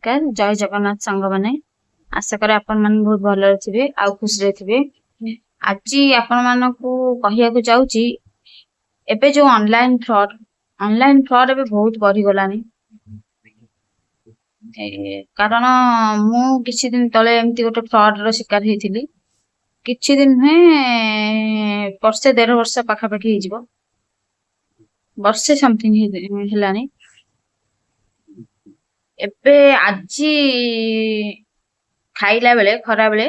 नमस्कार जय जगन्नाथ सांग माने आशा करे आपण मन बहुत भल थे आ खुशी रे थे। आज आपण मानकू कहिया चाहूची एबे जो ऑनलाइन फ्रॉड एबे बहुत बढ़ी गलानी। कारण मु किछि दिन तले एमती गोटे फ्रॉड रो शिकार हेतिली। किछि दिन में वर्षे 1.5 वर्ष पाखापाखि हो वर्षे समथिंग हेलानी। एबे आजी खाइला बेले खरा बेले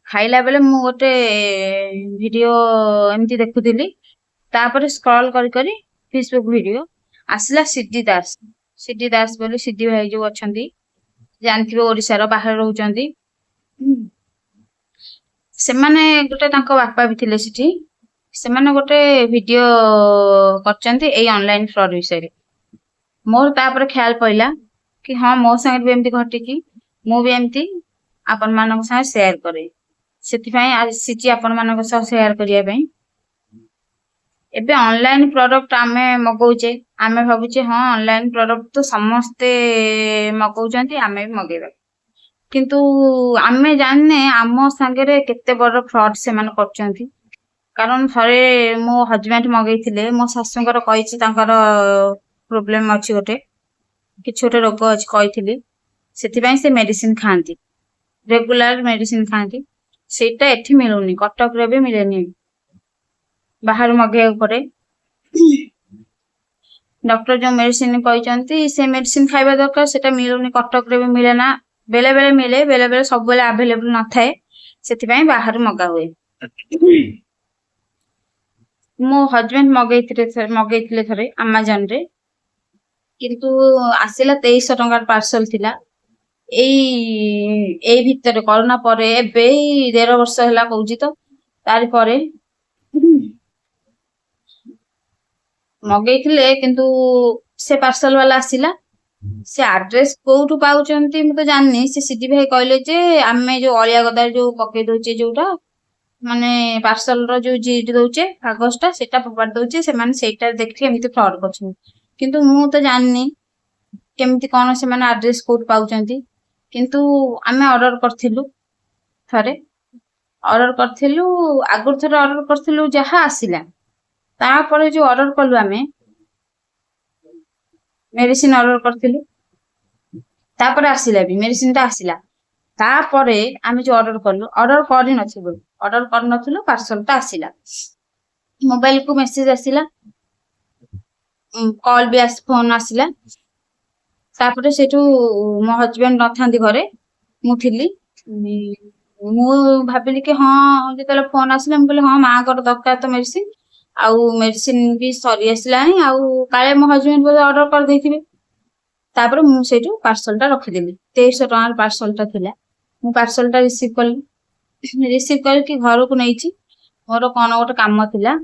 खाइला बेले मु गोटे वीडियो एमती देखुथिली। तापर स्क्रॉल करी करी फेसबुक वीडियो आसला सिद्धि दास बोली सिद्धि भाई जो अछंती जानथिबे ओडिसा रो बाहर रहउचंती। सेमाने गोटे तांको बापा भी थिले सिठी सेमाने गोटे वीडियो करचंती एई ऑनलाइन फ्रॉड विषय रे। मोर तापर ख्याल पइला कि हाँ मो संगे भी एमती घटी कि मु भी एमती आपण मानक संगे शेयर करे सेति पई आसीची आपण मानक संगे शेयर करिया पई। एबे ऑनलाइन प्रोडक्ट आमे मगौचे आमे भाबुचे हाँ ऑनलाइन प्रोडक्ट तो समस्ते मगौचंती आमे भी मगेबा किंतु आमे जानने आमो संगे केते बड़ फ्रॉड से मान करचंती। कारण थरे मो हस्बैंड मगैथिले मो सासूंकर कहिछि तांकर प्रॉब्लम अछि गोटे किछि गोटे रोग अछि कहिथिले सेति पई से मेडिसिन खांती रेगुलर मेडिसिन खांती सेटा एठी मिलुनी कटक रे भी मिलेनी बाहर मगे पड़े। डॉक्टर जो मेडिसिन कहचंती से मेडिसिन खाइबा दरकार सेटा मिलुनी कटक रे भी मिले ना बेले बेले मिले बेले बेले सब बेले अवेलेबल न थाए सेति पई बाहर मगा हुए। मो हस्बैंड मगैथिले थरे अमेज़न रे किंतु आसिला 2300 टंका पार्सल थिला। एई भितर कोरोना परे एबे 1.5 वर्ष हला कहूची तो तारि परे मगैथिले किंतु से पार्सल वाला आसिला से एड्रेस कोठु पाउचंती म तो जाननी। से सिद्धि भाई कहले जे आमे जो अलिया गदार जो पके दोचे जोटा माने पार्सल रो जो जीट दोचे कागजटा सेटा पपाड़ दोचे से माने सेटा देखि एमिति फ्रॉड करछन किंतु मु तो जाननी केमिति कोन से माने एड्रेस कोड पाउचंती। किंतु आमे ऑर्डर करथिलु थरे ऑर्डर करथिलु आगुर थरे ऑर्डर करथिलु जहा आसिला तापरे जो ऑर्डर करलु आमे मेडिसिन ऑर्डर करथिलु तापरे आसिला भी मेडिसिन ता आसिला तापरे आमे जो ऑर्डर करि नथिबो ऑर्डर कर नथिलु पार्सल ता आसिला मोबाइल को मेसेज आसिला कॉल भी फोन आसिला। तापरे सेटू मो हस्बैंड नथांदी घरे मु थिली मु भाबिली कि हाँ जेतले फोन आसिला मु कहले हाँ मां कर दरकार तो मेडिसिन आउ मेडिसिन भी सरी आसिलानी आउ काले मो हस्बैंड बोले ऑर्डर कर देथिबे। तापरे मु सेटू पार्सल ता रखि देली 2300 टका पार्सल ता थिला मु पार्सल ता रिसीव करके घर को नैची मोर कोन गोटे काम थिला।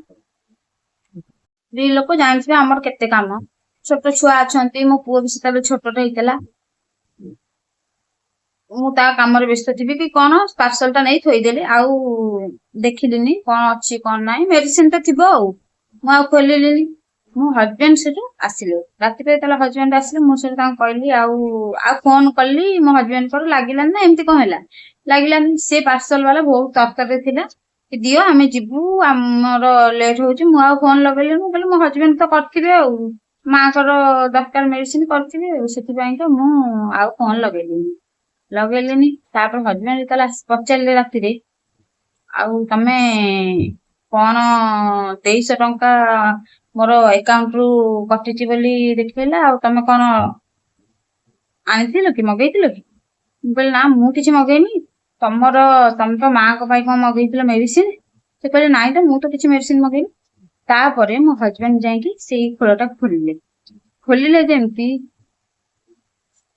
दी लोक जानथिबे हमर केते काम छोट छुआ अछंती मो पुओ भी सेतले छोटटा हेतला मु ता काम रे व्यस्त थिबी कि कोन पार्सल ता नै थोई देली आउ देखिलिनी कोन अछि कोन नै मेडिसिन ता थिबो आउ मु आ खोलिलिनी। मो हस्बैंड सेटू आसिले राति पे तला हस्बैंड आसिले मु सेटू ता कहली आउ फोन करली मो हस्बैंड पर लागिलान ना एमती कोन होला लागिलान से पार्सल वाला बहुत तरतर थिला कि दियो आमे जिबू हमर लेट होची मु आ फोन लगेली मु कहली मो हस्बैंड तो करथिबे आउ मां कर दरकार मेडिसिन करथिबे सेति पई तो मु आ फोन लगेलिनी। तापर हस्बैंड तला पचारले राति रे आउ तमे कोन 2300 टंका मोर अकाउंट रु कटिची बोली देखैला आउ तमे कोन आनिथिलो कि मगैथिलो कि मु कहली ना मु किछि मगैनी तम तो मां को भाई कोन मगैथिलो मेडिसिन से कहले नाइ तो मु तो किछि मेडिसिन मगैनी। तापरे मो हस्बैंड जाई कि सेई खोलटा खोलिले जेमती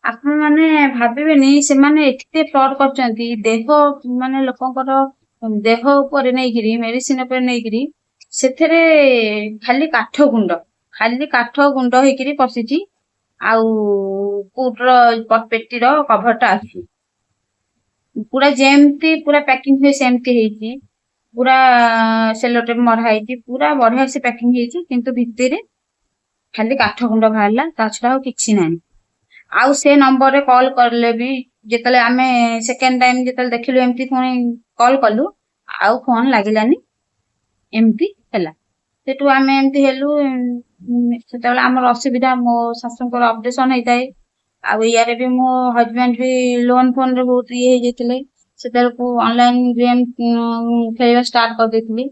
आपण माने भाबिबेनी से माने एते फ्रॉड करचंती देह माने लोकंकर देह ऊपर नै गिरी मेडिसिन ऊपर नै गिरी सेथरे खाली काठ गुंड हेकिरी पसिची आउ कूटर पेटी रो कभरटा अछि पूरा जेमती पूरा पैकिंग हे सेमती हेची पूरा सेलोटेप मरा हेची पूरा बढ़िया से पैकिंग हेची किंतु भितरे खाली काठ गुंड बाहरला ता छडा किछि नाही। ଆଉ ସେ ନମ୍ବରରେ କଲ୍ କଲେ ବି ଯେତେବେଳେ ଆମେ ସେକେଣ୍ଡ ଟାଇମ ଯେତେବେଳେ ଦେଖିଲୁ ଏମିତି ପୁଣି କଲ୍ କଲୁ ଆଉ ଫୋନ ଲାଗିଲାନି, ଏମିତି ହେଲା। ସେଠୁ ଆମେ ଏମିତି ହେଲୁ। ସେତେବେଳେ ଆମର ଅସୁବିଧା, ମୋ ଶାଶୁଙ୍କର ଅପରେସନ ହେଇଥାଏ, ଆଉ ଇଆରେ ବି ମୋ ହଜବେଣ୍ଡ ବି ଲୋନ ଫୋନରେ ବହୁତ ଇଏ ହେଇଯାଇଥିଲେ। ସେତେବେଳକୁ ଅନଲାଇନ ଗେମ୍ ଖେଳିବା ଷ୍ଟାର୍ଟ କରିଦେଇଥିଲି।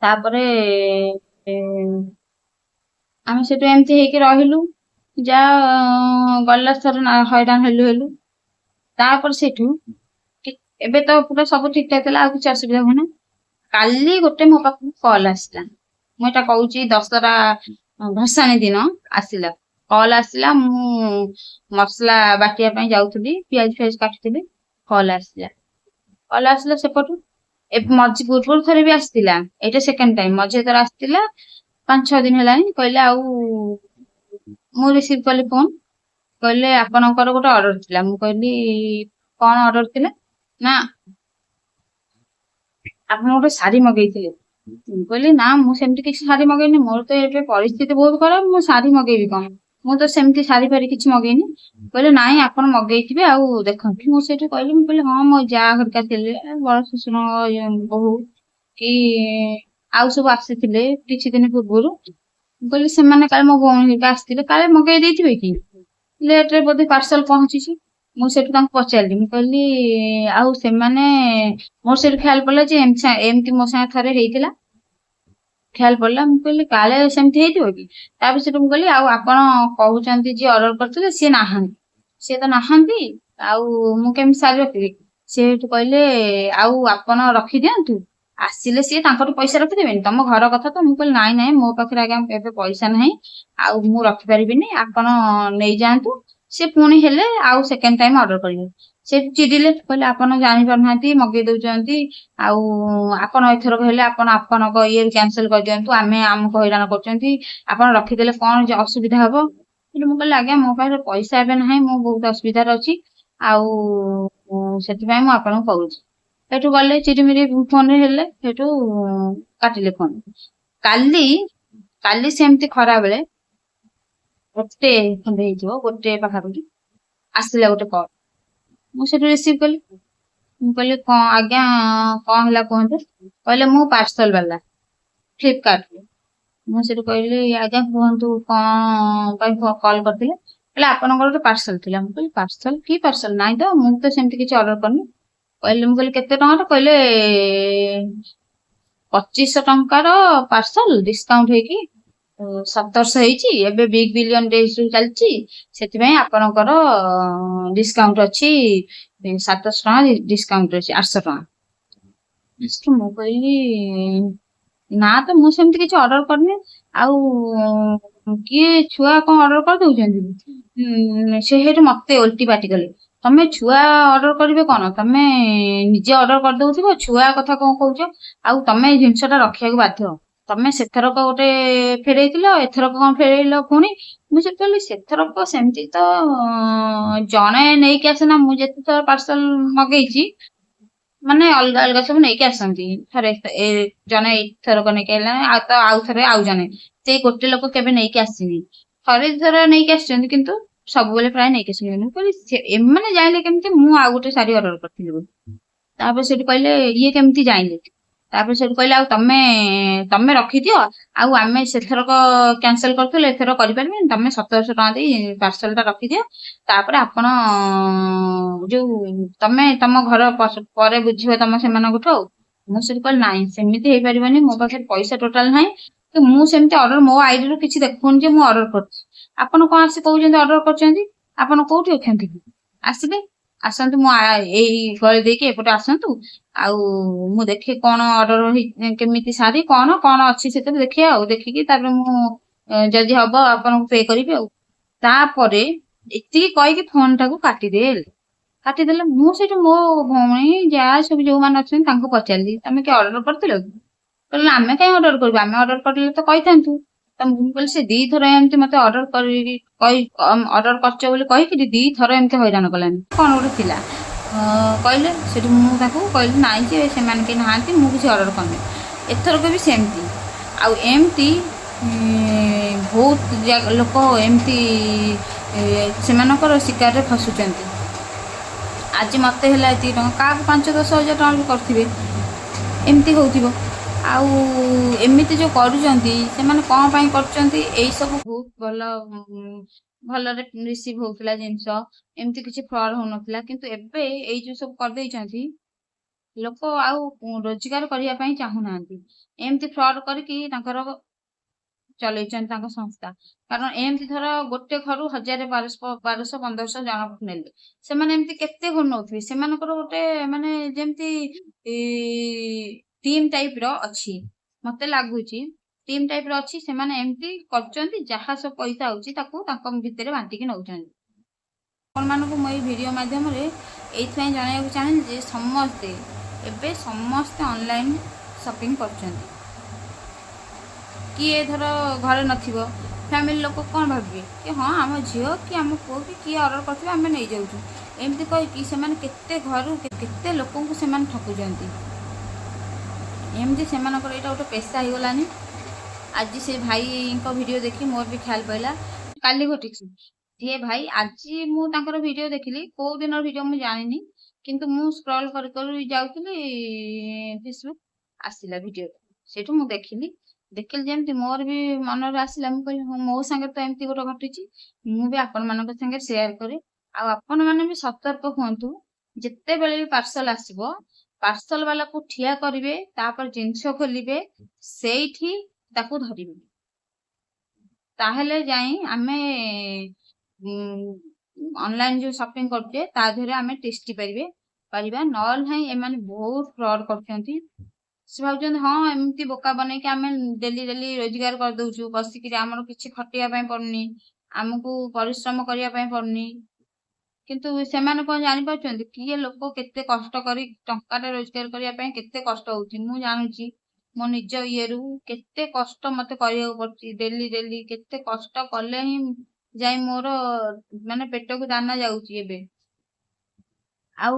ତାପରେ ଆମେ ସେଠୁ ଏମିତି ହେଇକି ରହିଲୁ, ଗଲା ଥର ହଇରାଣ ହେଲୁ। ତାପରେ ସେଠୁ ଏବେ ତ ପୁରା ସବୁ ଠିକ ଠାକ ଥିଲା, ଆଉ କିଛି ଅସୁବିଧା ହୁଏନା। କାଲି ଗୋଟେ ମୋ ପାଖକୁ କଲ୍ ଆସିଲା, ମୁଁ ଏଇଟା କହୁଛି ଦଶହରା ଭସାଣି ଦିନ ଆସିଲା କଲ୍ ଆସିଲା। ମୁଁ ମସଲା ବାଟିବା ପାଇଁ ଯାଉଥିଲି, ପିଆଜ ଫିଆଜ କାଟୁଥିଲି, କଲ୍ ଆସିଲା ସେପଟୁ। ମଝି ପୂର୍ବରୁ ଥରେ ବି ଆସିଥିଲା, ଏଇଟା ସେକେଣ୍ଡ ଟାଇମ। ମଝିରେ ଥରେ ଆସିଥିଲା 5-6 ଦିନ ହେଲାଣି। କହିଲେ ଆଉ ମୁଁ ରିସିଭ କଲି ଫୋନ, କହିଲେ ଆପଣଙ୍କର ଗୋଟେ ଅର୍ଡର ଥିଲା। ମୁଁ କହିଲି କଣ ଅର୍ଡର ଥିଲା? ନା ଆପଣ ଗୋଟେ ଶାଢୀ ମଗେଇଥିଲେ। ମୁଁ କହିଲି ନା ମୁଁ ସେମିତି କିଛି ଶାଢୀ ମଗେଇନି, ମୋର ତ ଏବେ ପରିସ୍ଥିତି ବହୁତ ଖରାପ, ମୁଁ ଶାଢୀ ମଗେଇବି କଣ, ମୁଁ ତ ସେମିତି ଶାଢୀ ଫାଢୀ କିଛି ମଗେଇନି। କହିଲେ ନାଇଁ ଆପଣ ମଗେଇଥିବେ, ଆଉ ଦେଖନ୍ତୁ। ମୁଁ ସେଇଠି କହିଲି, ମୁଁ କହିଲି ହଁ ମୋ ଯା ଘରିକା ଥିଲେ, ବଡ ଶ୍ୱଶୁର ବୋହୂ କି ଆଉ ସବୁ ଆସିଥିଲେ କିଛି ଦିନ ପୂର୍ବରୁ। ମୁଁ କହିଲି ସେମାନେ କାଳେ ମୋ ଭଉଣୀ ଘରିକା ଆସିଥିଲେ, କାଳେ ମଗେଇ ଦେଇଥିବେ କି, ଲେଟରେ ବୋଧେ ପାର୍ସଲ ପହଞ୍ଚିଛି। ମୁଁ ସେଠୁ ତାଙ୍କୁ ପଚାରିଲି, ମୁଁ କହିଲି ଆଉ ସେମାନେ, ମୋର ସେଠୁ ଖ୍ୟାଲ ପଡିଲା ଯେ ଏମିତି ମୋ ସାଙ୍ଗେ ଥରେ ହେଇଥିଲା, ଖ୍ୟାଲ ପଡିଲା। ମୁଁ କହିଲି କାଳେ ସେମିତି ହେଇଥିବ କି। ତାପରେ ସେଠୁ ମୁଁ କହିଲି ଆଉ ଆପଣ କହୁଛନ୍ତି ଯିଏ ଅର୍ଡର କରିଥିଲେ ସିଏ ନାହାନ୍ତି, ସିଏ ତ ନାହାନ୍ତି, ଆଉ ମୁଁ କେମିତି ଶାଢୀ ରଖିବି। ସେଠୁ କହିଲେ ଆଉ ଆପଣ ରଖିଦିଅନ୍ତୁ, ଆସିଲେ ସିଏ ତାଙ୍କଠୁ ପଇସା ରଖିଦେବେନି, ତମ ଘର କଥା ତ। ମୁଁ କହିଲି ନାଇଁ ନାଇଁ ମୋ ପାଖରେ ଆଜ୍ଞା ଏବେ ପଇସା ନାହିଁ, ଆଉ ମୁଁ ରଖିପାରିବିନି, ଆପଣ ନେଇଯାଆନ୍ତୁ, ସେ ପୁଣି ହେଲେ ଆଉ ସେକେଣ୍ଡ ଟାଇମ ଅର୍ଡର କରିବେ। ସେ ଚିଡିଲେ, କହିଲେ ଆପଣ ଜାଣିପାରୁନାହାନ୍ତି, ମଗେଇ ଦଉଛନ୍ତି, ଆଉ ଆପଣ ଏଥରକ ହେଲେ ଆପଣ ଆପଣଙ୍କ ଇଏ କ୍ୟାନସେଲ କରିଦିଅନ୍ତୁ, ଆମେ ଆମକୁ ହଇରାଣ କରୁଛନ୍ତି, ଆପଣ ରଖିଦେଲେ କଣ ଯେ ଅସୁବିଧା ହବ। ମୁଁ କହିଲି ଆଜ୍ଞା ମୋ ପାଖରେ ପଇସା ଏବେ ନାହିଁ, ମୁଁ ବହୁତ ଅସୁବିଧାରେ ଅଛି, ଆଉ ସେଥିପାଇଁ ମୁଁ ଆପଣଙ୍କୁ କହୁଛି। ସେଠୁ ଗଲେ ଚିରିମିରି ଫୋନରେ ହେଲେ, ସେଠୁ କାଟିଲେ ଫୋନ। କାଲି କାଲି ସେମିତି ଖରାବେଳେ 1 ଖଣ୍ଡେ ହେଇଯିବ, 1 ପାଖାପାଖି ଆସିଲା ଗୋଟେ କଲ୍। ମୁଁ ସେଠୁ ରିସିଭ କଲି। ମୁଁ କହିଲି କଣ ଆଜ୍ଞା, କଣ ହେଲା କୁହନ୍ତୁ। କହିଲେ ମୁଁ ପାର୍ସଲ ବାଲା, ଫ୍ଲିପକାର୍ଟରୁ। ମୁଁ ସେଠୁ କହିଲି ଆଜ୍ଞା କୁହନ୍ତୁ କଣ ପାଇଁ କଲ୍ କରିଥିଲେ। କହିଲେ ଆପଣଙ୍କର ଗୋଟେ ପାର୍ସଲ ଥିଲା। ମୁଁ କହିଲି ପାର୍ସଲ, କି ପାର୍ସଲ? ନାଇଁ ତ, ମୁଁ ତ ସେମିତି କିଛି ଅର୍ଡର କରିନି। ମୁଁ କହିଲି କେତେ ଟଙ୍କାର? କହିଲେ 2500 ଟଙ୍କାର ପାର୍ସଲ, ଡିସକାଉଣ୍ଟ ହେଇକି 1700 ହେଇଛି, ଏବେ ବିଗ ବିଲିୟନ ଡେଜ ଚାଲିଛି, ସେଥିପାଇଁ ଆପଣଙ୍କର ଡିସକାଉଣ୍ଟ ଅଛି, 700 ଟଙ୍କା ଡିସକାଉଣ୍ଟ ଅଛି, 800 ଟଙ୍କା। ମୁଁ କହିଲି ନା ତ ମୁଁ ସେମିତି କିଛି ଅର୍ଡର କରିନି, ଆଉ କିଏ ଛୁଆ କଣ ଅର୍ଡର କରିଦଉଛନ୍ତି। ସେ ସେଇଠୁ ମତେ ଓଲଟି ପାଟି କଲେ, ତମେ ଛୁଆ ଅର୍ଡର କରିବେ କଣ, ତମେ ନିଜେ ଅର୍ଡର କରିଦଉଥିବ, ଛୁଆ କଥା କଣ କହୁଛ, ଆଉ ତମେ ଏଇ ଜିନିଷଟା ରଖିବାକୁ ବାଧ୍ୟ। ତମେ ସେଥରକ ଗୋଟେ ଫେରେଇଥିଲ, ଏଥରକ କଣ ଫେରେଇଲ ପୁଣି। ମୁଁ ସେ କହିଲି ସେଥରକ ସେମିତି ତ ଜଣେ ନେଇକି ଆସେନା, ମୁଁ ଯେତେଥର ପାର୍ସଲ ମଗେଇଛି ମାନେ ଅଲଗା ଅଲଗା ସବୁ ନେଇକି ଆସନ୍ତି। ଥରେ ଜଣେ ଏଇଥରକ ନେଇକି ଆଇଲା, ଆଉ ତ ଆଉ ଥରେ ଆଉ ଜଣେ, ସେଇ ଗୋଟେ ଲୋକ କେବେ ନେଇକି ଆସିନି। ଥରେ ଥର ନେଇକି ଆସିଛନ୍ତି, କିନ୍ତୁ ସବୁବେଳେ ପ୍ରାୟ ନେଇକି ଆସିଛନ୍ତି। ମୁଁ କହିଲି ଏମାନେ ଜାଣିଲେ କେମିତି ମୁଁ ଆଉ ଗୋଟେ ଶାଢୀ ଅର୍ଡର କରିଥିଲି ବୋଲି। ତାପରେ ସେଠୁ କହିଲେ ଇଏ କେମିତି ଜାଣିଲେ। ତାପରେ ସେଠୁ କହିଲେ ଆଉ ତମେ ତମେ ରଖିଦିଅ, ଆଉ ଆମେ ସେଥରକ କ୍ୟାନସେଲ କରିଥିଲୁ, ଏଥର କରିପାରିବେନି, ତମେ 1700 ଟଙ୍କା ଦେଇ ପାର୍ସଲ ଟା ରଖିଦିଅ, ତାପରେ ଆପଣ ଯୋଉ ତମେ ତମ ଘର ପରେ ବୁଝିବ ତମ ସେମାନଙ୍କଠୁ ଆଉ। ମୁଁ ସେଠି କହିଲି ନାଇଁ ସେମିତି ହେଇପାରିବନି, ମୋ ପାଖରେ ପଇସା ଟୋଟାଲ ନାହିଁ, ତ ମୁଁ ସେମିତି ଅର୍ଡର, ମୋ ଆଇଡିରୁ କିଛି ଦେଖୁନି ଯେ ମୁଁ ଅର୍ଡର କରିଛି। ଆପଣ କଣ ଆସି କହୁଛନ୍ତି ଅର୍ଡର କରିଛନ୍ତି, ଆପଣ କୋଉଠି ଅଛନ୍ତି କି? ଆସିବେ, ଆସନ୍ତୁ, ମୁଁ ଏଇ ଗଳି ଦେଇକି ଏପଟେ ଆସନ୍ତୁ, ଆଉ ମୁଁ ଦେଖେ କଣ ଅର୍ଡର କେମିତି ଶାଢୀ କଣ କଣ ଅଛି ସେଥିରେ ଦେଖିବା, ଆଉ ଦେଖିକି ତାପରେ ମୁଁ ଯଦି ହବ ଆପଣଙ୍କୁ ପେ କରିବି ଆଉ। ତାପରେ ଏତିକି କହିକି ଫୋନ ଟାକୁ କାଟିଦେଲେ। ମୁଁ ସେଇଠୁ ମୋ ଭଉଣୀ ଯାହା ସବୁ ଯୋଉମାନେ ଅଛନ୍ତି ତାଙ୍କୁ ପଚାରିଲି, ତମେ କି ଅର୍ଡର କରିଥିଲ କି? କହିଲେ ଆମେ କାହିଁ ଅର୍ଡର କରିବୁ, ଆମେ ଅର୍ଡର କରିଲେ ତ କହିଥାନ୍ତୁ। ତ ମୁଁ କହିଲି ସେ 2 ଥର ଏମିତି ମତେ ଅର୍ଡର କରିଛ ବୋଲି କହିକିରି 2 ଥର ଏମିତି ହଇରାଣ କଲାନି। କଣ ଗୋଟେ ଥିଲା କହିଲେ। ସେଠୁ ମୁଁ ତାକୁ କହିଲି ନାଇଁ ଯେ ସେମାନେ କେହି ନାହାନ୍ତି, ମୁଁ କିଛି ଅର୍ଡର କରିନି। ଏଥରକ ବି ସେମିତି, ଆଉ ଏମିତି ବହୁତ ଲୋକ ଏମିତି ସେମାନଙ୍କର ଶିକାରରେ ଫସୁଛନ୍ତି। ଆଜି ମୋତେ ହେଲା ଏତିକି ଟଙ୍କା, କାହାକୁ 5-10 ହଜାର ଟଙ୍କା ବି କରିଥିବେ, ଏମିତି ହେଉଥିବ। ଆଉ ଏମିତି ଯେଉଁ କରୁଛନ୍ତି ସେମାନେ କ'ଣ ପାଇଁ କରୁଛନ୍ତି? ଏଇସବୁ ବହୁତ ଭଲରେ ରିସିଭ୍ ହେଉଥିଲା ଜିନିଷ, ଏମିତି କିଛି ଫ୍ରଡ୍ ହେଉନଥିଲା। କିନ୍ତୁ ଏବେ ଏଇ ଯେଉଁ ସବୁ କରିଦେଇଛନ୍ତି, ଲୋକ ଆଉ ରୋଜଗାର କରିବା ପାଇଁ ଚାହୁଁନାହାନ୍ତି, ଏମିତି ଫ୍ରଡ୍ କରିକି ତାଙ୍କର ଚଲେଇଛନ୍ତି ତାଙ୍କ ସଂସ୍ଥା। କାରଣ ଏମିତି ଧର ଗୋଟେ ଘରୁ 1000, 1200, 1500 ଜଣକୁ ନେଲେ, ସେମାନେ ଏମିତି କେତେ ଘରୁ ନେଉଥିବେ? ସେମାନଙ୍କର ଗୋଟେ ମାନେ ଯେମିତି ଟିମ୍ ଟାଇପ୍ର ଅଛି, ମତେ ଲାଗୁଛି ଟିମ୍ ଟାଇପ୍ର ଅଛି। ସେମାନେ ଏମିତି କରୁଛନ୍ତି, ଯାହା ସବୁ ପଇସା ହେଉଛି ତାକୁ ତାଙ୍କ ଭିତରେ ବାଣ୍ଟିକି ନେଉଛନ୍ତି। ଆପଣମାନଙ୍କୁ ମୁଁ ଏଇ ଭିଡ଼ିଓ ମାଧ୍ୟମରେ ଏଇଥିପାଇଁ ଜଣାଇବାକୁ ଚାହେଁ ଯେ ଏବେ ସମସ୍ତେ ଅନଲାଇନ୍ ସପିଂ କରୁଛନ୍ତି। କିଏ ଧର ଘରେ ନଥିବ, ଫ୍ୟାମିଲି ଲୋକ କ'ଣ ଭାବିବେ କି ହଁ ଆମ ଝିଅ କି ଆମ ପୁଅ କି କିଏ ଅର୍ଡ଼ର କରିଥିବେ ଆମେ ନେଇଯାଉଛୁ, ଏମିତି କହିକି ସେମାନେ କେତେ ଘରୁ କେତେ ଲୋକଙ୍କୁ ସେମାନେ ଠକୁଛନ୍ତି। ଏମିତି ସେମାନଙ୍କର ଏଇଟା ଗୋଟେ ପେଶା ହେଇଗଲାନି। ଆଜି ସେ ଭାଇଙ୍କ ଭିଡ଼ିଓ ଦେଖି ମୋର ବି ଖ୍ୟାଲ ପଇଲା, କାଲି ଘଟିଛି। ଯିଏ ଭାଇ ଆଜି ମୁଁ ତାଙ୍କର ଭିଡ଼ିଓ ଦେଖିଲି, କୋଉ ଦିନର ଭିଡ଼ିଓ ମୁଁ ଜାଣିନି, କିନ୍ତୁ ମୁଁ ସ୍କ୍ରଲ୍ କରି ଯାଉଥିଲି ଫେସବୁକ୍, ଆସିଲା ଭିଡ଼ିଓ, ସେଇଠୁ ମୁଁ ଦେଖିଲି ଯେମିତି ମୋର ବି ମନରେ ଆସିଲା। ମୁଁ କହିଲି ହଁ ମୋ ସାଙ୍ଗରେ ତ ଏମିତି ଗୋଟେ ଘଟିଛି, ମୁଁ ବି ଆପଣମାନଙ୍କ ସାଙ୍ଗରେ ସେୟାର କରେ। ଆଉ ଆପଣମାନେ ବି ସତର୍କ ହୁଅନ୍ତୁ, ଯେତେବେଳେ ବି ପାର୍ସଲ ଆସିବ ପାର୍ସଲ ବାଲାକୁ ଠିଆ କରିବେ, ତାପରେ ଜିନିଷ ଖୋଲିବେ, ସେଇଠି ତାକୁ ଧରିବେ, ତାହେଲେ ଯାଇ ଆମେ ଅନଲାଇନ୍ ଯେଉଁ ସପିଂ କରୁଛେ ତା ଦେହରେ ଆମେ ଟେଷ୍ଟି ପାରିବା। ନହେଲେ ନାହିଁ ଏମାନେ ବହୁତ ଫ୍ରଡ୍ କରୁଛନ୍ତି। ସେ ଭାବୁଛନ୍ତି ହଁ ଏମିତି ବୋକା ବନେଇକି ଆମେ ଡେଲି ରୋଜଗାର କରିଦଉଛୁ, ବସିକିରି ଆମର କିଛି ଖଟିବା ପାଇଁ ପଡୁନି, ଆମକୁ ପରିଶ୍ରମ କରିବା ପାଇଁ ପଡୁନି। କିନ୍ତୁ ସେମାନେ କ'ଣ ଜାଣିପାରୁଛନ୍ତି? କିଏ ଲୋକ କେତେ କଷ୍ଟ କରି ଟଙ୍କାଟେ ରୋଜଗାର କରିବା ପାଇଁ କେତେ କଷ୍ଟ ହଉଛି ମୁଁ ଜାଣୁଛି। ମୋ ନିଜ ଇଏରୁ କେତେ କଷ୍ଟ ମତେ କରିବାକୁ ପଡୁଛି, ଡେଲି କେତେ କଷ୍ଟ କଲେ ହିଁ ଯାଇ ମୋର ମାନେ ପେଟକୁ ଦାନା ଯାଉଛି। ଏବେ ଆଉ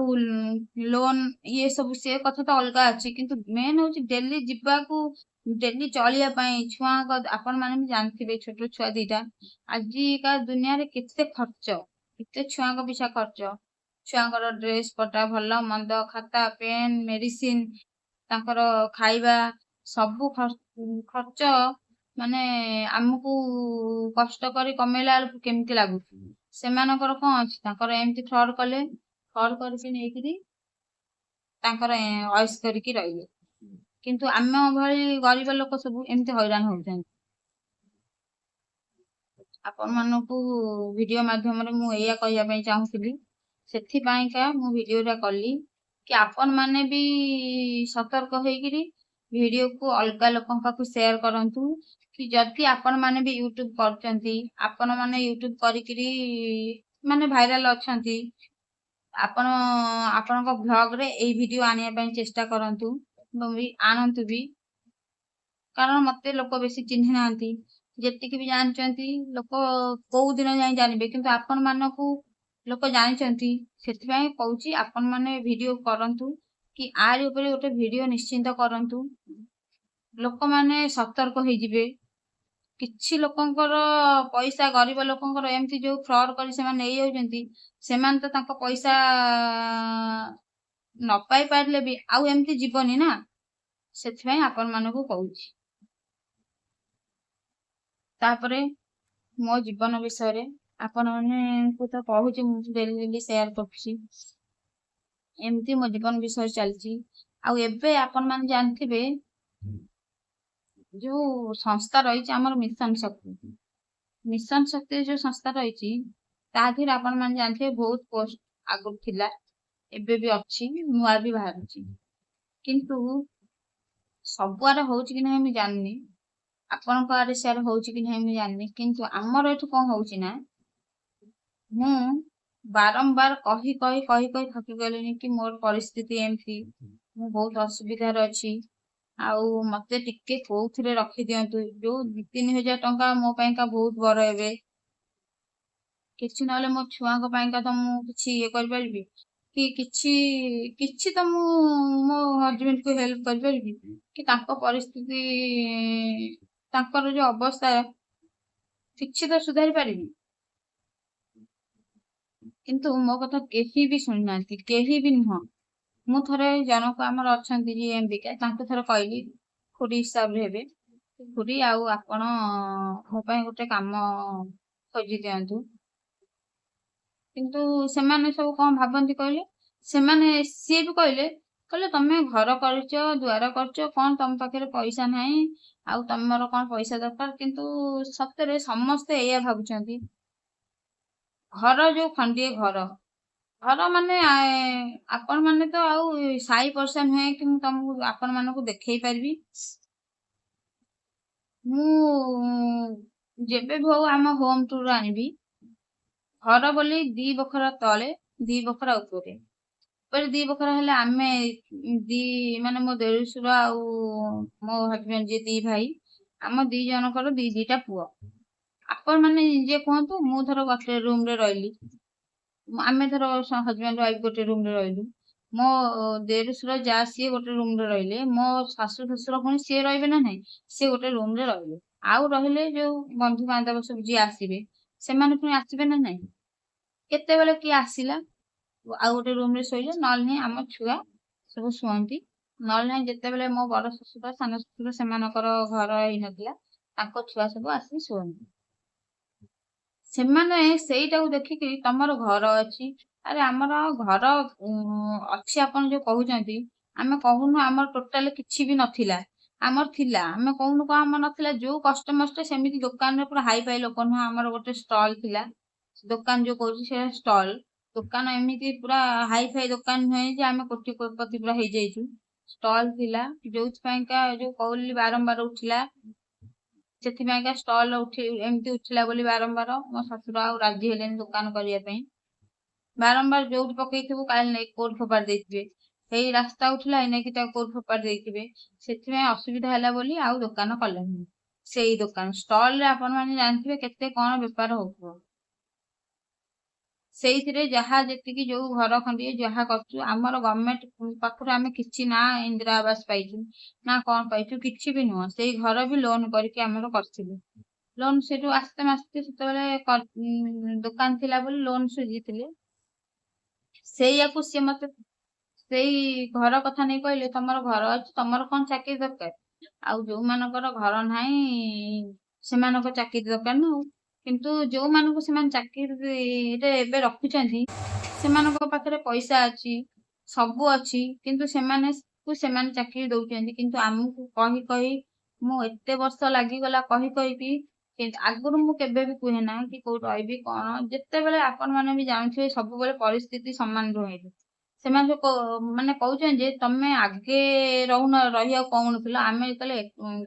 ଲୋନ୍ ଇଏ ସବୁ ସେ କଥା ତ ଅଲଗା ଅଛି, କିନ୍ତୁ ମେନ୍ ହଉଛି ଡେଲି ଯିବାକୁ, ଡେଲି ଚଳିବା ପାଇଁ ଛୁଆଙ୍କ, ଆପଣ ମାନେ ବି ଜାଣିଥିବେ ଛୋଟ ଛୁଆ ଦିଟା, ଆଜିକା ଦୁନିଆରେ କେତେ ଖର୍ଚ୍ଚ, କେତେ ଛୁଆଙ୍କ ପିଛା ଖର୍ଚ୍ଚ, ଛୁଆଙ୍କର ଡ୍ରେସ୍ ପଟା, ଭଲ ମନ୍ଦ, ଖାତା ପେନ୍, ମେଡିସିନ, ତାଙ୍କର ଖାଇବା, ସବୁ ଖର୍ଚ୍ଚ ମାନେ ଆମକୁ କଷ୍ଟ କରି କମେଇଲା ବେଳକୁ କେମିତି ଲାଗୁଛି। ସେମାନଙ୍କର କ'ଣ ଅଛି? ତାଙ୍କର ଏମିତି ଫ୍ରଡ୍ କରିକି ନେଇକିରି ତାଙ୍କର ଅଏସ୍ କରିକି ରହିଲେ। କିନ୍ତୁ ଆମ ଭଳି ଗରିବ ଲୋକ ସବୁ ଏମିତି ହଇରାଣ ହଉଛନ୍ତି। ଆପଣମାନଙ୍କୁ ଭିଡ଼ିଓ ମାଧ୍ୟମରେ ମୁଁ ଏଇଆ କହିବା ପାଇଁ ଚାହୁଁଥିଲି, ସେଥିପାଇଁକା ମୁଁ ଭିଡ଼ିଓଟା କଲି କି ଆପଣମାନେ ବି ସତର୍କ ହେଇକିରି ଭିଡ଼ିଓକୁ ଅଲଗା ଲୋକଙ୍କ ପାଖକୁ ସେୟାର କରନ୍ତୁ। କି ଯଦି ଆପଣମାନେ ବି ୟୁଟ୍ୟୁବ କରୁଛନ୍ତି, ଆପଣମାନେ ୟୁଟ୍ୟୁବ କରିକିରି ମାନେ ଭାଇରାଲ ଅଛନ୍ତି, ଆପଣ ଆପଣଙ୍କ ଭ୍ଲଗରେ ଏଇ ଭିଡ଼ିଓ ଆଣିବା ପାଇଁ ଚେଷ୍ଟା କରନ୍ତୁ, ଆଣନ୍ତୁ ବି। କାରଣ ମତେ ଲୋକ ବେଶୀ ଚିହ୍ନି ନାହାନ୍ତି, ଯେତିକି ବି ଜାଣିଛନ୍ତି ଲୋକ କୋଉ ଦିନ ଯାଇ ଜାଣିବେ, କିନ୍ତୁ ଆପଣମାନଙ୍କୁ ଲୋକ ଜାଣିଛନ୍ତି। ସେଥିପାଇଁ କହୁଛି ଆପଣମାନେ ଭିଡ଼ିଓ କରନ୍ତୁ, କି ଆରି ଉପରେ ଗୋଟେ ଭିଡ଼ିଓ ନିଶ୍ଚିନ୍ତ କରନ୍ତୁ, ଲୋକମାନେ ସତର୍କ ହେଇଯିବେ। କିଛି ଲୋକଙ୍କର ପଇସା, ଗରିବ ଲୋକଙ୍କର ଏମିତି ଯୋଉ ଫ୍ରଡ୍ କରି ସେମାନେ ନେଇଯାଉଛନ୍ତି, ସେମାନେ ତ ତାଙ୍କ ପଇସା ନ ପାଇ ପାରିଲେ ବି ଆଉ ଏମିତି ଯିବନି ନା, ସେଥିପାଇଁ ଆପଣମାନଙ୍କୁ କହୁଛି। ତାପରେ ମୋ ଜୀବନ ବିଷୟରେ ଆପଣମାନଙ୍କୁ ତ କହୁଛି, ମୁଁ ଡେଲି ସେୟାର କରୁଛି, ଏମିତି ମୋ ଜୀବନ ବିଷୟରେ ଚାଲିଛି। ଆଉ ଏବେ ଆପଣମାନେ ଜାଣିଥିବେ ଯୋଉ ସଂସ୍ଥା ରହିଛି ଆମର ମିଶନ ଶକ୍ତି ଯୋଉ ସଂସ୍ଥା ରହିଛି, ତା ଦେହରେ ଆପଣମାନେ ଜାଣିଥିବେ ବହୁତ ପୋଷ୍ଟ ଆଗରୁ ଥିଲା, ଏବେ ବି ଅଛି, ନୂଆ ବି ବାହାରୁଛି। କିନ୍ତୁ ସବୁଆଡେ ହଉଛି କି ନାହିଁ ମୁଁ ଜାଣିନି, ଆପଣଙ୍କ ଆଡେ ସିଆଡେ ହଉଛି କି ନାହିଁ ମୁଁ ଜାଣିନି, କିନ୍ତୁ ଆମର ଏଠୁ କ'ଣ ହଉଛି ନା, ମୁଁ ବାରମ୍ବାର କହି ଥକି ଗଲିଣି କି ମୋର ପରିସ୍ଥିତି ଏମିତି, ମୁଁ ବହୁତ ଅସୁବିଧାରେ ଅଛି, ଆଉ ମତେ ଟିକେ କୋଉଥିରେ ରଖିଦିଅନ୍ତୁ। ଯୋଉ 2-3 ହଜାର ଟଙ୍କା ମୋ ପାଇଁକା ବହୁତ ବଡ। ଏବେ କିଛି ନହେଲେ ମୋ ଛୁଆଙ୍କ ପାଇଁକା ତ ମୁଁ କିଛି ଇଏ କରିପାରିବି କି କିଛି ତ ମୁଁ ମୋ ହଜବେଣ୍ଡକୁ ହେଲ୍ପ କରିପାରିବି କି ତାଙ୍କ ପରିସ୍ଥିତି, ତାଙ୍କର ଯୋଉ ଅବସ୍ଥା, କିଛି ତ ସୁଧାରି ପାରିବି। କିନ୍ତୁ ମୋ କଥା କେହି ବି ଶୁଣିନାହାନ୍ତି, କେହି ବି ନୁହଁ। ମୁଁ ଥରେ ଜଣକ ଆମର ଅଛନ୍ତି ଯିଏ ଏମ୍ବିକା, ତାଙ୍କୁ ଥରେ କହିଲି ଖୁଡି ହିସାବରେ ହେବେ, ଖୁଡି ଆଉ ଆପଣ ମୋ ପାଇଁ ଗୋଟେ କାମ ଖୋଜି ଦିଅନ୍ତୁ। କିନ୍ତୁ ସେମାନେ ସବୁ କଣ ଭାବନ୍ତି କହିଲେ, ସେମାନେ ସିଏ ବି କହିଲେ ତମେ ଘର କରିଛ, ଦୁଆର କରିଛ, କଣ ତମ ପାଖରେ ପଇସା ନାହିଁ, ଆଉ ତମର କଣ ପଇସା ଦରକାର। କିନ୍ତୁ ସତରେ ସମସ୍ତେ ଏଇଆ ଭାବୁଛନ୍ତି, ଘର ଯୋଉ ଖଣ୍ଡିଏ ଘର, ଘର ମାନେ ଆପଣ ମାନେ ତ ଆଉ ସାଇ ପର୍ସା ନୁହେଁ କି ମୁଁ ତମକୁ ଆପଣ ମାନଙ୍କୁ ଦେଖେଇ ପାରିବି। ମୁଁ ଯେବେ ବି ହଉ ଆମ ହୋମ ଟୁର ଆଣିବି, ଘର ବୋଲି 2 ବଖରା ତଳେ 2 ବଖରା ଉପରେ, ଦି ବଖରା ହେଲେ ଆମେ ଦି ମାନେ ମୋ ଦେଢଶୁର ଆଉ ମୋ ହଜବେଣ୍ଡ ଯିଏ 2 ଭାଇ, ଆମ 2 ଜଣଙ୍କର 2ଟା ପୁଅ। ଆପଣ ମାନେ ନିଜେ କୁହନ୍ତୁ, ମୁଁ ଧର ଗୋଟେ ରୁମ ରେ ରହିଲି, ଆମେ ଧର ହଜବେଣ୍ଡ ୱାଇଫ ଗୋଟେ ରୁମ ରେ ରହିଲୁ, ମୋ ଦେଢଶୁର ଯା ସିଏ ଗୋଟେ ରୁମ ରେ ରହିଲେ, ମୋ ଶାଶୁ ଶ୍ୱଶୁର ପୁଣି ସିଏ ରହିବେ ନା ନାହିଁ, ସିଏ ଗୋଟେ ରୁମ ରେ ରହିଲେ। ଆଉ ରହିଲେ ଯୋଉ ବନ୍ଧୁ ବାନ୍ଧବ ସବୁ ଯିଏ ଆସିବେ, ସେମାନେ ପୁଣି ଆସିବେ ନା ନାହିଁ। କେତେବେଳେ କିଏ ଆସିଲା ଆଉ ଗୋଟେ ରୁମ ରେ ଶୋଇଲେ, ନହେଲେ ନାହିଁ ଆମ ଛୁଆ ସବୁ ଶୁଅନ୍ତି। ନହେଲେ ନାହିଁ ଯେତେବେଳେ ମୋ ବଡ ଶ୍ୱଶୁର ସାନ ଶ୍ୱଶୁର ସେମାନଙ୍କର ଘର ହେଇନଥିଲା, ତାଙ୍କ ଛୁଆ ସବୁ ଆସି ଶୁଅନ୍ତି। ସେମାନେ ସେଇଟାକୁ ଦେଖିକି ତମର ଘର ଅଛି, ଆରେ ଆମର ଘର ଅଛି ଆପଣ ଯୋଉ କହୁଛନ୍ତି, ଆମେ କହୁନୁ ଆମର ଟୋଟାଲି କିଛି ବି ନଥିଲା, ଆମର ଥିଲା। ଆମେ କହୁନୁ କଣ ଆମର ନଥିଲା, ଯୋଉ କଷ୍ଟମଷ୍ଟେ ସେମିତି ଦୋକାନରେ ପୁରା ହାଇ ଫାଇ ଲୋକ ନୁହଁ, ଆମର ଗୋଟେ ଷ୍ଟଲ ଥିଲା। ଦୋକାନ ଯୋଉ କହୁଛି ସେ ଷ୍ଟଲ ଦୋକାନ, ଏମିତି ପୁରା ହାଇ ଫାଇ ଦୋକାନ ନୁହେଁ ଯେ ଆମେ କୋଟିପତି ପୁରା ହେଇଯାଇଛୁ। ଷ୍ଟଲ ଥିଲା, ଯୋଉଥିପାଇଁକା ଯୋଉ କହିଲି ବାରମ୍ବାର ଉଠିଲା, ସେଥିପାଇଁକା ଷ୍ଟଲ ଏମିତି ଉଠିଲା ବୋଲି ବାରମ୍ବାର ମୋ ଶ୍ୱଶୁର ଆଉ ରାଜି ହେଲେନି ଦୋକାନ କରିବା ପାଇଁ। ବାରମ୍ବାର ଯୋଉଠି ପକେଇଥିବୁ କାଲି ନେଇକି କୋଉଠି ଫୋପାଡ଼ି ଦେଇଥିବେ, ସେଇ ରାସ୍ତା ଉଠିଲା ନେଇକି ତାକୁ କୋଉଠି ଫୋପାଡ଼ି ଦେଇଥିବେ। ସେଥିପାଇଁ ଅସୁବିଧା ହେଲା ବୋଲି ଆଉ ଦୋକାନ କଲେନି। ସେଇ ଦୋକାନ ଷ୍ଟଲ ରେ ଆପଣ ମାନେ ଜାଣିଥିବେ କେତେ କଣ ବେପାର ହଉଥିବ। ସେଇଥିରେ ଯାହା ଯେତିକି ଯୋଉ ଘର ଖଣ୍ଡିଏ ଯାହା କରୁଛୁ, ଆମର ଗଭର୍ଣ୍ଣମେଣ୍ଟ ପାଖରୁ ଆମେ କିଛି ନା ଇନ୍ଦିରା ଆବାସ ପାଇଛୁ ନା କଣ ପାଇଛୁ, କିଛି ବି ନୁହଁ। ସେଇ ଘର ବି ଲୋନ କରିକି ଆମର କରିଥିଲୁ। ଲୋନ ସେଠୁ ଆସ୍ତେ ମାସ୍ତେ ସେତେବେଳେ ଦୋକାନ ଥିଲା ବୋଲି ଲୋନ ସୁଝିଥିଲେ। ସେଇଆକୁ ସିଏ ମତେ ସେଇ ଘର କଥା ନେଇ କହିଲେ, ତମର ଘର ଅଛି, ତମର କଣ ଚାକିରି ଦରକାର, ଆଉ ଯୋଉମାନଙ୍କର ଘର ନାହିଁ ସେମାନଙ୍କ ଚାକିରି ଦରକାର ନା। କିନ୍ତୁ ଯୋଉମାନଙ୍କୁ ସେମାନେ ଚାକିରିରେ ଏବେ ରଖୁଛନ୍ତି, ସେମାନଙ୍କ ପାଖରେ ପଇସା ଅଛି, ସବୁ ଅଛି, କିନ୍ତୁ ସେମାନେ ଚାକିରି ଦଉଛନ୍ତି। କିନ୍ତୁ ଆମକୁ କହି କହି ମୁଁ ଏତେ ବର୍ଷ ଲାଗିଗଲା କହି କହିବି, କିନ୍ତୁ ଆଗରୁ ମୁଁ କେବେ ବି କୁହେ ନା କି କୋଉଠି ରହିବି କଣ। ଯେତେବେଳେ ଆପଣ ମାନେ ବି ଜାଣୁଥିବେ ସବୁବେଳେ ପରିସ୍ଥିତି ସମାନ ରୁହେନି। ସେମାନେ ମାନେ କହୁଛନ୍ତି ଯେ ତମେ ଆଗେ ରହିବାକୁ କହୁନଥିଲ, ଆମେ ଯେତେବେଳେ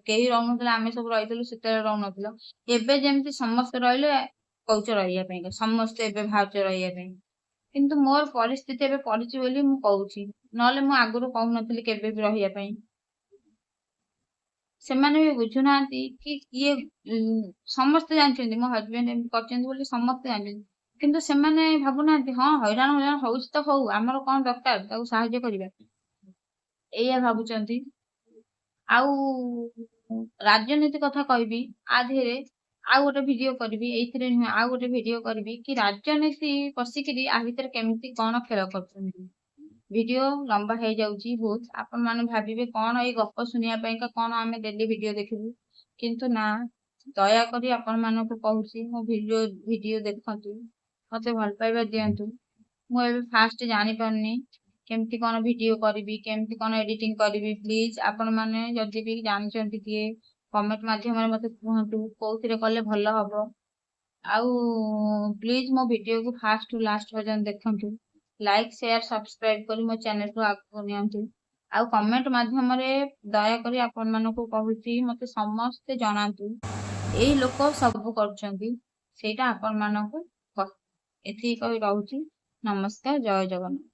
କେହି ରହୁନଥିଲେ ଆମେ ସବୁ ରହିଥିଲୁ, ସେତେବେଳେ ରହୁନଥିଲ। ଏବେ ଯେମିତି ସମସ୍ତେ ରହିଲେ କହୁଛ ରହିବା ପାଇଁ, ସମସ୍ତେ ଏବେ ବାହାରୁଛ ରହିବା ପାଇଁ। କିନ୍ତୁ ମୋର ପରିସ୍ଥିତି ଏବେ ପଡିଛି ବୋଲି ମୁଁ କହୁଛି, ନହେଲେ ମୁଁ ଆଗରୁ କହୁନଥିଲି କେବେ ବି ରହିବା ପାଇଁ। ସେମାନେ ବି ବୁଝୁନାହାନ୍ତି କି କିଏ ସମସ୍ତେ ଜାଣିଛନ୍ତି ମୋ ହଜବେଣ୍ଡ ଏମିତି କରିଛନ୍ତି ବୋଲି ସମସ୍ତେ ଜାଣିଛନ୍ତି, କିନ୍ତୁ ସେମାନେ ଭାବୁନାହାନ୍ତି ହଁ ହଇରାଣ ହଉଛି ତ ହଉ, ଆମର କଣ ଦରକାର ତାକୁ ସାହାଯ୍ୟ କରିବା, ଏଇଆ ଭାବୁଛନ୍ତି। ଆଉ ରାଜନୀତି କଥା କହିବି, ଆ ଦେହରେ ଆଉ ଗୋଟେ ଭିଡିଓ କରିବି, ଏଇଥିରେ ନୁହେଁ ଆଉ ଗୋଟେ ଭିଡିଓ କରିବି କି ରାଜନୀତି ପଶିକିରି ଆ ଭିତରେ କେମିତି କଣ ଖେଳ କରୁଛନ୍ତି। ଭିଡିଓ ଲମ୍ବା ହେଇଯାଉଛି ବହୁତ, ଆପଣ ମାନେ ଭାବିବେ କଣ ଏଇ ଗପ ଶୁଣିବା ପାଇଁକା କଣ ଆମେ ଡେଲି ଭିଡିଓ ଦେଖିବୁ, କିନ୍ତୁ ନା, ଦୟାକରି ଆପଣ ମାନଙ୍କୁ କହୁଛି ମୋ ଭିଡିଓ ଦେଖନ୍ତୁ, ମତେ ଭଲ ପାଇବା ଦିଅନ୍ତୁ। ମୁଁ ଏବେ ଫାଷ୍ଟ ଜାଣିପାରୁନି କେମିତି କଣ ଭିଡିଓ କରିବି, କେମିତି କଣ ଏଡିଟିଂ କରିବି। ପ୍ଲିଜ ଆପଣ ମାନେ ଯଦି ବି ଜାଣିଛନ୍ତି କିଏ, କମେଣ୍ଟ ମାଧ୍ୟମରେ ମତେ କୁହନ୍ତୁ କୋଉଥିରେ କଲେ ଭଲ ହବ। ଆଉ ପ୍ଲିଜ ମୋ ଭିଡିଓକୁ ଫାଷ୍ଟ ରୁ ଲାଷ୍ଟ ପର୍ଯ୍ୟନ୍ତ ଦେଖନ୍ତୁ, ଲାଇକ୍ ସେୟାର ସବସ୍କ୍ରାଇବ କରି ମୋ ଚ୍ୟାନେଲକୁ ଆଗକୁ ନିଅନ୍ତୁ। ଆଉ କମେଣ୍ଟ ମାଧ୍ୟମରେ ଦୟାକରି ଆପଣ ମାନଙ୍କୁ କହୁଛି ମତେ ସମସ୍ତେ ଜଣାନ୍ତୁ ଏଇ ଲୋକ ସବୁ କରୁଛନ୍ତି, ସେଇଟା ଆପଣ ମାନଙ୍କୁ ଏତିକି କହି ରହୁଛି। ନମସ୍କାର, ଜୟ ଜଗନ୍ନାଥ।